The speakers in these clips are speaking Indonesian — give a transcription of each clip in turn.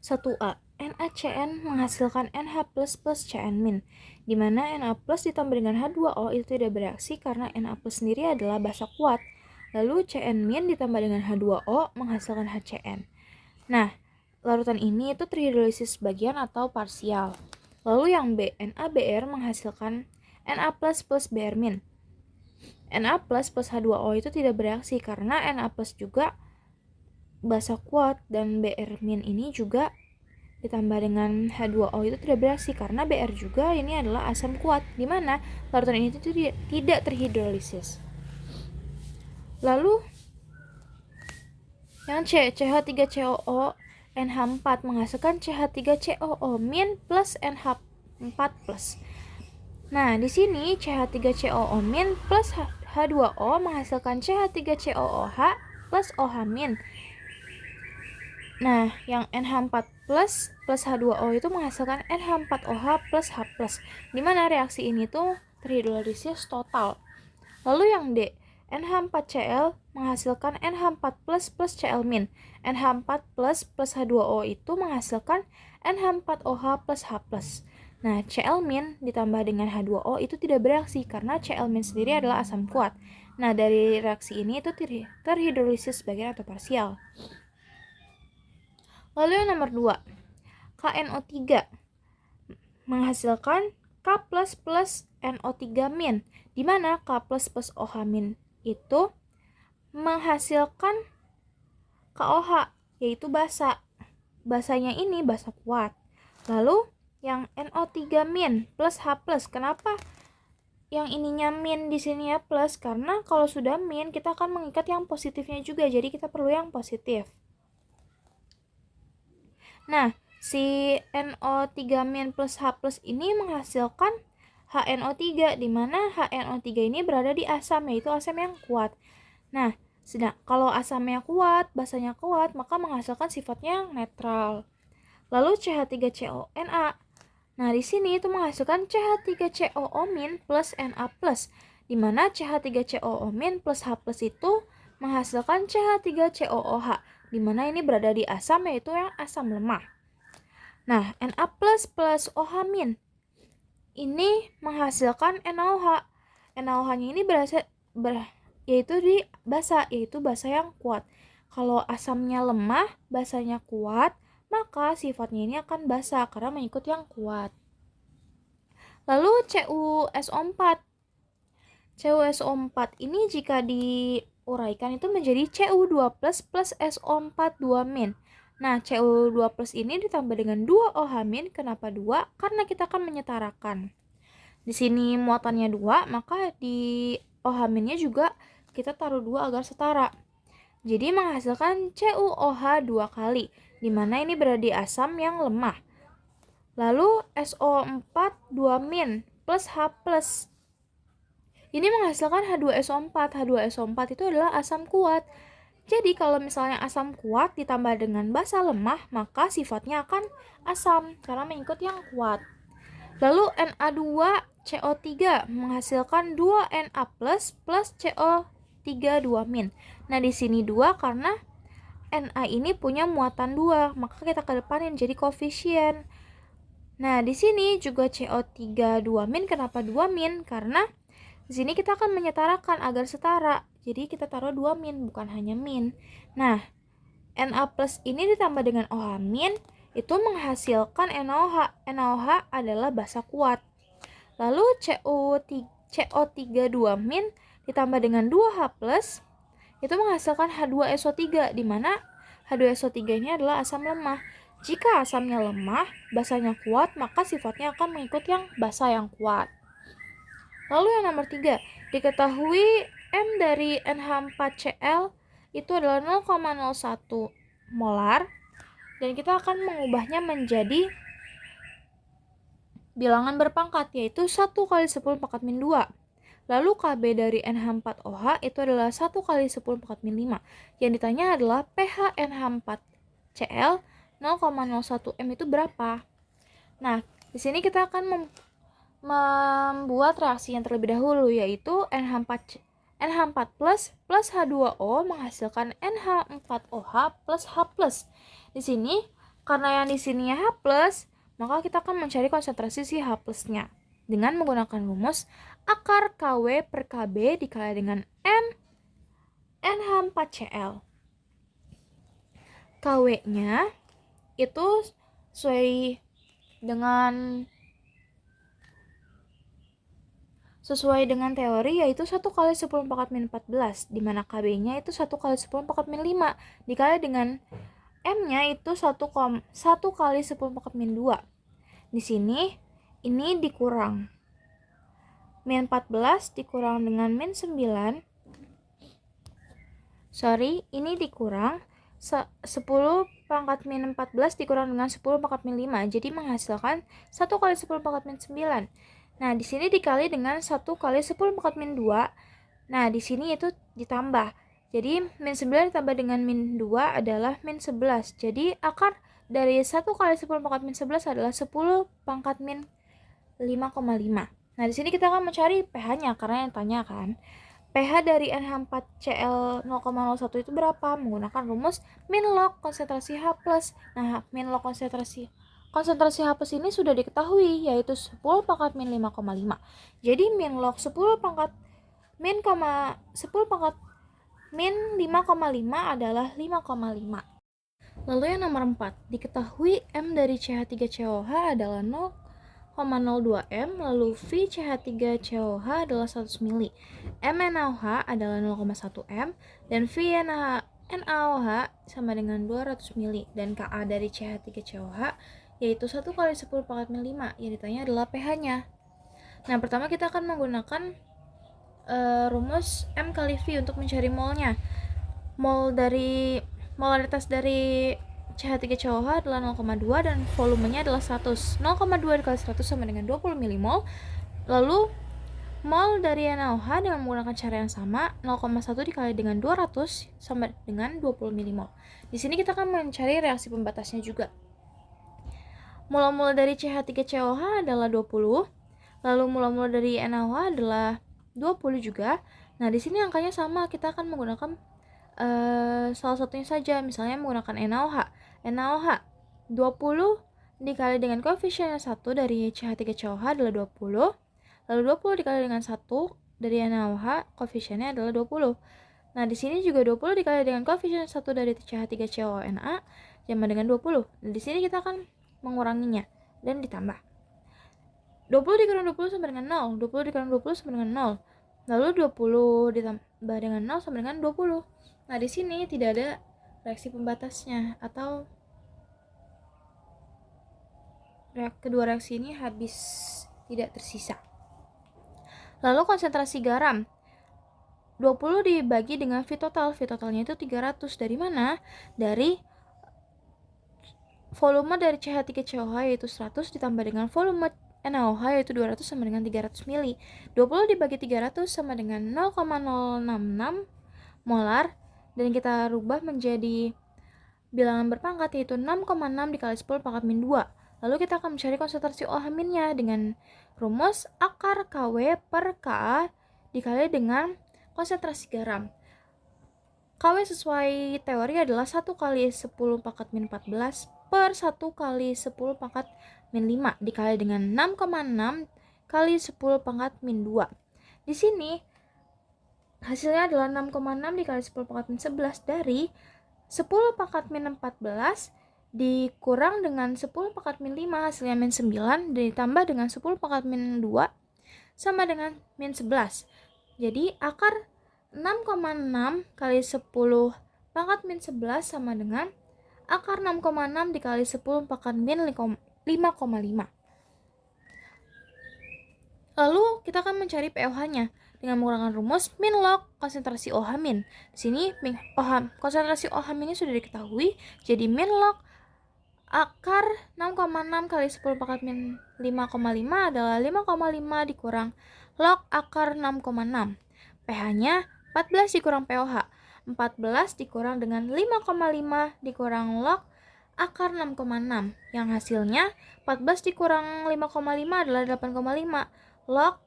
1A. NaCN menghasilkan NH++ Cn-, di mana Na+ ditambah dengan H2O itu tidak bereaksi karena Na+ sendiri adalah basa kuat. Lalu Cn- ditambah dengan H2O menghasilkan HCN. Nah, larutan ini itu terhidrolisis sebagian atau parsial. Lalu yang B, NaBr menghasilkan Na+ plus Br-. Na+ plus H2O itu tidak bereaksi karena Na+ juga basa kuat dan Br- ini juga ditambah dengan H2O itu tidak bereaksi karena Br juga ini adalah asam kuat, di mana larutan ini itu tidak terhidrolisis. Lalu yang C, CH3COO NH4 menghasilkan CH3COO- plus NH4+. Nah, di sini CH3COO- plus H2O menghasilkan CH3COOH plus OH-. Nah, yang NH4 plus H2O itu menghasilkan NH4OH plus H+, di mana reaksi ini tuh terhidrolisis total. Lalu yang D, NH4Cl menghasilkan NH4 plus Cl-. NH4 plus H2O itu menghasilkan NH4OH plus H+. Nah, Cl- ditambah dengan H2O itu tidak bereaksi karena Cl- sendiri adalah asam kuat. Nah, dari reaksi ini itu terhidrolisis sebagian atau parsial. Lalu yang nomor 2, KNO3 menghasilkan K++ NO3-, di mana K++ OH- itu menghasilkan KOH, yaitu basa. Basanya ini basa kuat. Lalu yang NO3- plus H+, kenapa yang ininya min di sini ya plus? Karena kalau sudah min kita akan mengikat yang positifnya juga, jadi kita perlu yang positif. Nah, si NO3- plus H+ ini menghasilkan HNO3, di mana HNO3 ini berada di asam, yaitu asam yang kuat. Nah, kalau asamnya kuat, basanya kuat, maka menghasilkan sifatnya netral. Lalu CH3CONa. Nah, di sini itu menghasilkan CH3COO- plus Na+, di mana CH3COO- plus H+ itu menghasilkan CH3COOH, di mana ini berada di asam, yaitu yang asam lemah. Nah, Na+ plus OH- ini menghasilkan NaOH. NaOH-nya ini yaitu di basa, yaitu basa yang kuat. Kalau asamnya lemah, basanya kuat, maka sifatnya ini akan basa karena mengikut yang kuat. Lalu CuSO4. CuSO4 ini jika diuraikan itu menjadi Cu2 plus SO4 2-. Nah, Cu2 plus ini ditambah dengan 2 OH-. Kenapa 2? Karena kita akan menyetarakan. Di sini muatannya 2, maka di OH-nya juga kita taruh 2 agar setara. Jadi menghasilkan CuOH 2 kali, di mana ini berada di asam yang lemah. Lalu SO4 2- plus H+. Ini menghasilkan H2SO4. H2SO4 itu adalah asam kuat. Jadi kalau misalnya asam kuat ditambah dengan basa lemah, maka sifatnya akan asam karena mengikut yang kuat. Lalu Na2CO3 menghasilkan 2Na+ plus CO3 2-. Nah, di sini 2 karena Na ini punya muatan 2, maka kita kedepanin jadi koefisien. Nah, di sini juga CO3 2-. Kenapa 2-? Karena di sini kita akan menyetarakan agar setara. Jadi kita taruh 2-, bukan hanya min. Nah, Na+ ini ditambah dengan OH- itu menghasilkan NaOH. NaOH adalah basa kuat. Lalu CO3 2- ditambah dengan 2H+, itu menghasilkan H2SO3, di mana H2SO3 ini adalah asam lemah. Jika asamnya lemah, basanya kuat, maka sifatnya akan mengikut yang basa yang kuat. Lalu yang nomor 3, diketahui M dari NH4Cl itu adalah 0,01 molar, dan kita akan mengubahnya menjadi bilangan berpangkat, yaitu 1 kali 10⁻². Lalu Kb dari NH4OH itu adalah 1 kali 10⁻5. Yang ditanya adalah pH NH4Cl 0,01 M itu berapa? Nah, di sini kita akan membuat reaksi yang terlebih dahulu, yaitu NH4 plus H2O menghasilkan NH4OH plus H+. Di sini Karena yang di sini H+, maka kita akan mencari konsentrasi si H+-nya dengan menggunakan rumus akar KW per KB dikali dengan NH4Cl. KW-nya itu sesuai dengan teori yaitu 1 kali 10 pangkat min 14, di mana KB-nya itu 1 kali 10 pangkat min 5 dikali dengan M-nya itu 1 kali 10 pangkat min 2. Di sini ini dikurang min 14 dikurang dengan min 9. Ini dikurang 10 pangkat min 14 dikurang dengan 10 pangkat min 5. Jadi menghasilkan 1 kali 10 pangkat min 9. Nah, di sini dikali dengan 1 kali 10 pangkat min 2. Nah, di sini itu ditambah. Jadi min 9 ditambah dengan min 2 adalah min 11. Jadi akar dari 1 kali 10 pangkat min 11 adalah 10 pangkat min 5,5. Nah, di sini kita akan mencari pH-nya karena yang tanya kan. pH dari NH4Cl 0,01 itu berapa? Menggunakan rumus min log konsentrasi H+. Nah, min log konsentrasi H+ ini sudah diketahui yaitu 10 pangkat min 5,5. Jadi min log 10 pangkat min 5,5 adalah 5,5. Lalu yang nomor 4, diketahui M dari CH3COH adalah 0,02 M, lalu V CH3COH adalah 100 mili. M NaOH adalah 0,1 M, dan V NaOH sama dengan 200 mili, dan Ka dari CH3COH yaitu 1 kali 10 pangkat min 5. Yang ditanya adalah pH-nya. Nah, pertama kita akan menggunakan rumus M kali V untuk mencari molnya. Molaritas dari CH3COH adalah 0,2 dan volumenya adalah 100. 0,2 dikali 100 sama dengan 20 milimol. Lalu mol dari NaOH dengan menggunakan cara yang sama, 0,1 dikali dengan 200 sama dengan 20 milimol. Di sini kita akan mencari reaksi pembatasnya juga. Mol-mol dari CH3COH adalah 20, lalu mol-mol dari NaOH adalah 20 juga. Nah, di sini angkanya sama, kita akan menggunakan salah satunya saja, misalnya menggunakan NaOH 20 dikali dengan koefisiennya 1 dari CH3COH adalah 20, lalu 20 dikali dengan 1 dari NaOH koefisiennya adalah 20. Nah, di sini juga 20 dikali dengan koefisien 1 dari CH3CONa sama dengan 20. Nah, di sini kita akan menguranginya dan ditambah. 20 dikurang 20 sama dengan 0, 20 dikurang 20 sama dengan 0. Lalu 20 ditambah dengan 0 sama dengan 20. Nah, di sini tidak ada reaksi pembatasnya atau kedua reaksi ini habis, tidak tersisa. Lalu konsentrasi garam 20 dibagi dengan V total. V totalnya itu 300. Dari mana? Dari volume dari CH3COH yaitu 100 ditambah dengan volume NaOH yaitu 200 sama dengan 300 mili. 20 dibagi 300 sama dengan 0,066 molar, dan kita rubah menjadi bilangan berpangkat yaitu 6,6 dikali 10 pangkat min 2. Lalu kita akan mencari konsentrasi OH-nya dengan rumus akar KW per Ka dikali dengan konsentrasi garam. KW sesuai teori adalah 1 kali 10 pangkat min 14 per 1 kali 10 pangkat min 5 dikali dengan 6,6 kali 10 pangkat min 2. Di sini hasilnya adalah 6,6 dikali 10 pangkat min 11 dari 10 pangkat min 14 dikurang dengan 10 pangkat min 5 hasilnya min 9 dan ditambah dengan 10 pangkat min 2 sama dengan min 11. Jadi akar 6,6 kali 10 pangkat min 11 sama dengan akar 6,6 dikali 10 pangkat min 5,5. Lalu kita akan mencari pOH-nya dengan menggunakan rumus min log konsentrasi OH min. Di sini konsentrasi OH min ini sudah diketahui, jadi min log akar 6,6 kali 10 pangkat min 5,5 adalah 5,5 dikurang log akar 6,6. pH-nya 14 dikurang pOH. 14 dikurang dengan 5,5 dikurang log akar 6,6. Yang hasilnya 14 dikurang 5,5 adalah 8,5. Log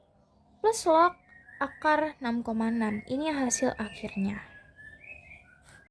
plus log akar 6,6. Ini hasil akhirnya.